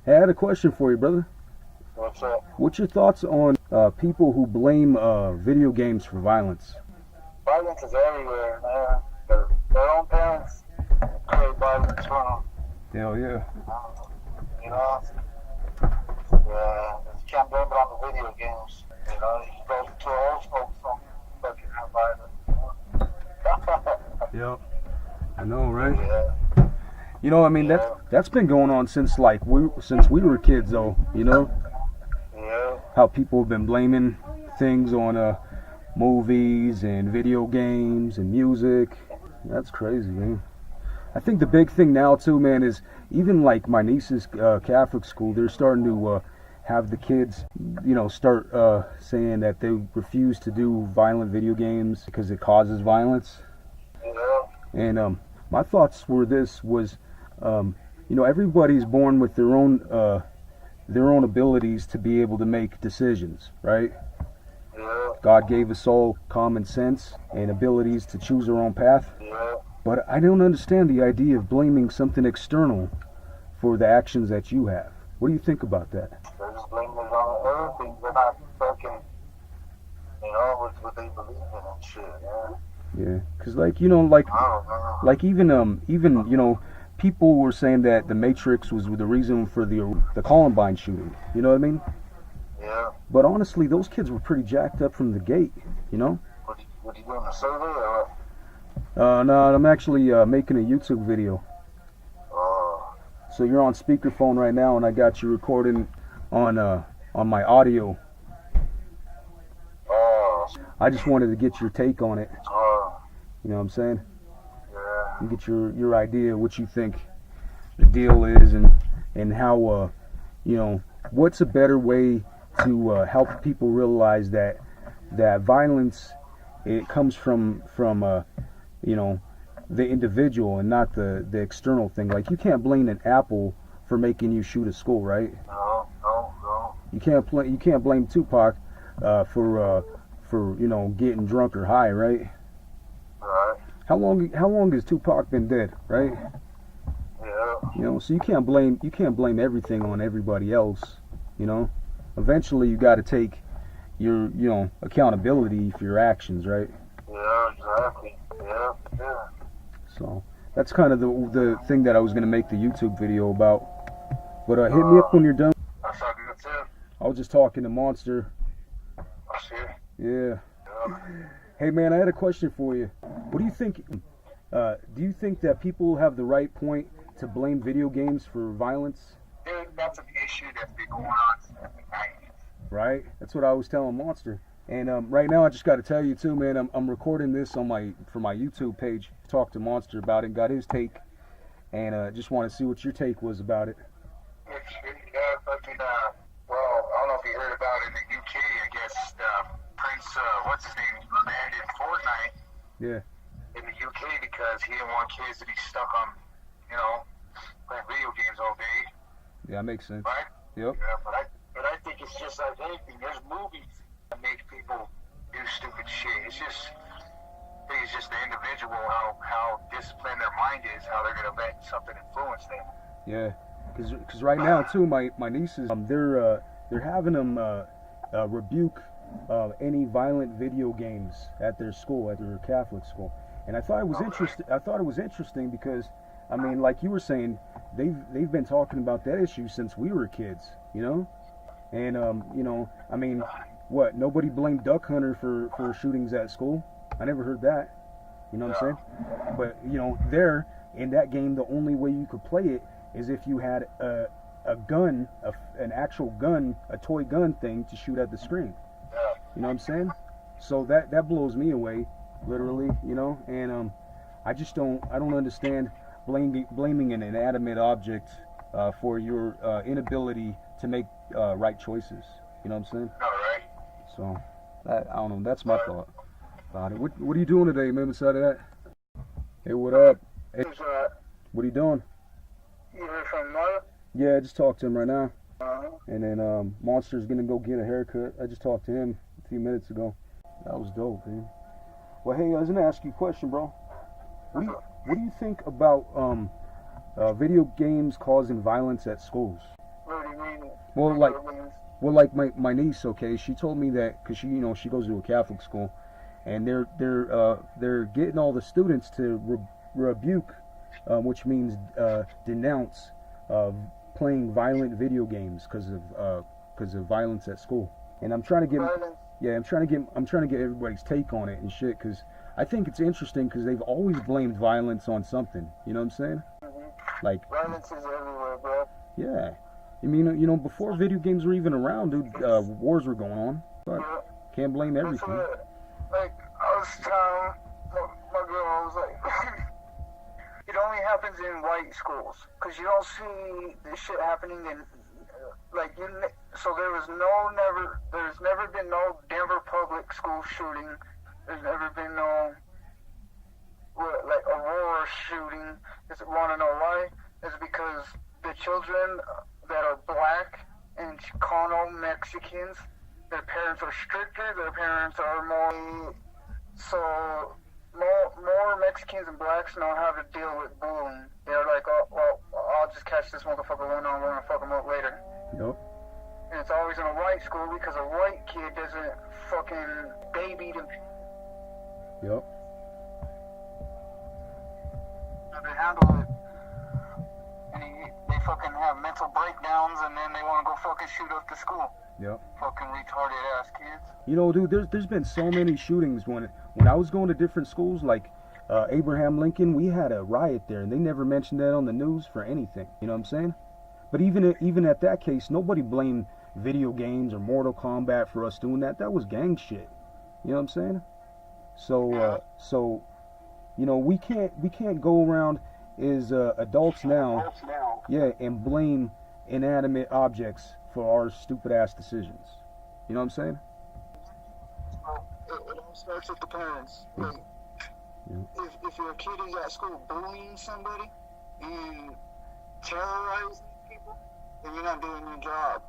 Hey, I had a question for you, brother. What's up? What's your thoughts on people who blame video games for violence? Violence is everywhere, man. Their own parents create violence from Hell yeah. them. You know? Yeah, you can't blame it on the video games. You know, you go to old folks from fucking have violence. Yep. I know, right? Yeah. You know, I mean that's been going on since we were kids, though. You know Yeah. how people have been blaming things on movies and video games and music. That's crazy, man. I think the big thing now too, man, is even like my niece's Catholic school, they're starting to have the kids, start saying that they refuse to do violent video games because it causes violence. Yeah. And my thoughts were everybody's born with their own abilities to be able to make decisions, right? Yeah. God gave us all common sense and abilities to choose our own path. Yeah. But I don't understand the idea of blaming something external for the actions that you have. What do you think about that? They're just blaming it on everything. They're not fucking, what they believe in and shit, yeah. Yeah, because I don't know. like even people were saying that the Matrix was the reason for the Columbine shooting. You know what I mean? Yeah. But honestly, those kids were pretty jacked up from the gate. You know? What you doing, a survey or what? No, I'm actually making a YouTube video. Oh. So you're on speakerphone right now, and I got you recording on my audio. Oh. I just wanted to get your take on it. Oh. You know what I'm saying? Yeah. And get your idea of what you think the deal is, and how what's a better way to help people realize that violence, it comes from the individual and not the external thing. Like, you can't blame an apple for making you shoot a school, right? No. You can't blame Tupac for getting drunk or high, right? Right. How long has Tupac been dead, right? Yeah. So you can't blame everything on everybody else. Eventually you got to take your accountability for your actions, right? Yeah, exactly. Yeah. So that's kind of the thing that I was gonna make the YouTube video about. But hit me up when you're done. That's how good too. I was just talking to Monster. I see. Yeah. Yeah. Hey man, I had a question for you. What do you think? Do you think that people have the right point to blame video games for violence? Dude, that's an issue that's been going on since the 90s. Right. That's what I was telling Monster. And right now, I just got to tell you too, man. I'm recording this for my YouTube page. Talked to Monster about it, got his take, and just want to see what your take was about it. Yeah, fucking, well, I don't know if you heard about it in the UK, I guess, Prince, what's his name, banned in Fortnite. Yeah. In the UK because he didn't want kids to be stuck on, playing video games all day. Yeah, that makes sense. Right? Yep. Yeah, but I think it's just like anything. There's movies that make people do stupid shit. I think it's just the individual, how disciplined their mind is, how they're gonna let something influence them. Yeah, because right now too, my nieces, they're having them rebuke any violent video games at their school, at their Catholic school, and I thought it was interesting. I thought it was interesting because, I mean, like you were saying, they've been talking about that issue since we were kids, and I mean, what? Nobody blamed Duck Hunter for shootings at school. I never heard that. You know what I'm saying? But there in that game, the only way you could play it is if you had a gun, an actual gun, a toy gun thing to shoot at the screen. You know what I'm saying? So that blows me away, literally. And I don't understand blaming an inanimate object for your inability to make right choices. You know what I'm saying? All right. So I don't know. That's my thought about it. What are you doing today, man? Beside of that? Hey, what up? Hey, what are you doing? You heard from Mother? Yeah, I just talked to him right now. Uh-huh. And then Monster's gonna go get a haircut. I just talked to him a few minutes ago. That was dope, man. Well, hey, I was gonna ask you a question, bro. What do you think about video games causing violence at schools? Well, Well, like, like my niece, okay, she told me that because she goes to a Catholic school, and they're getting all the students to rebuke, which means denounce, playing violent video games because of violence at school. And I'm trying to get I'm trying to get everybody's take on it and shit, because I think it's interesting because they've always blamed violence on something. You know what I'm saying? Mm-hmm. Like, violence is everywhere, bro. Yeah. I mean, before video games were even around, dude, wars were going on. But can't blame everything. Like, I was telling my girl, I was like, it only happens in white schools, because you don't see this shit happening in, so there's never been no Denver public school shooting. There's never been no, Aurora shooting. Want to know why? It's because the children that are black and Chicano Mexicans, their parents are stricter, their parents are more, so more Mexicans and blacks know how to deal with bullying. They're like, oh, well, I'll just catch this motherfucker one-on-one and fuck him up later. Yep. And it's always in a white school because a white kid doesn't fucking baby them. Yep. How they handle it. They fucking have mental breakdowns and then they want to go fucking shoot up the school. Yep. Fucking retarded ass kids. Dude, there's been so many shootings when I was going to different schools, like Abraham Lincoln. We had a riot there, and they never mentioned that on the news for anything. You know what I'm saying? But even at that case, nobody blamed video games or Mortal Kombat for us doing that. That was gang shit. You know what I'm saying? So we can't go around as adults now, and blame inanimate objects for our stupid ass decisions. You know what I'm saying? It all starts with the parents. Like, if your kid is at school bullying somebody and terrorizing people, then you're not doing your job.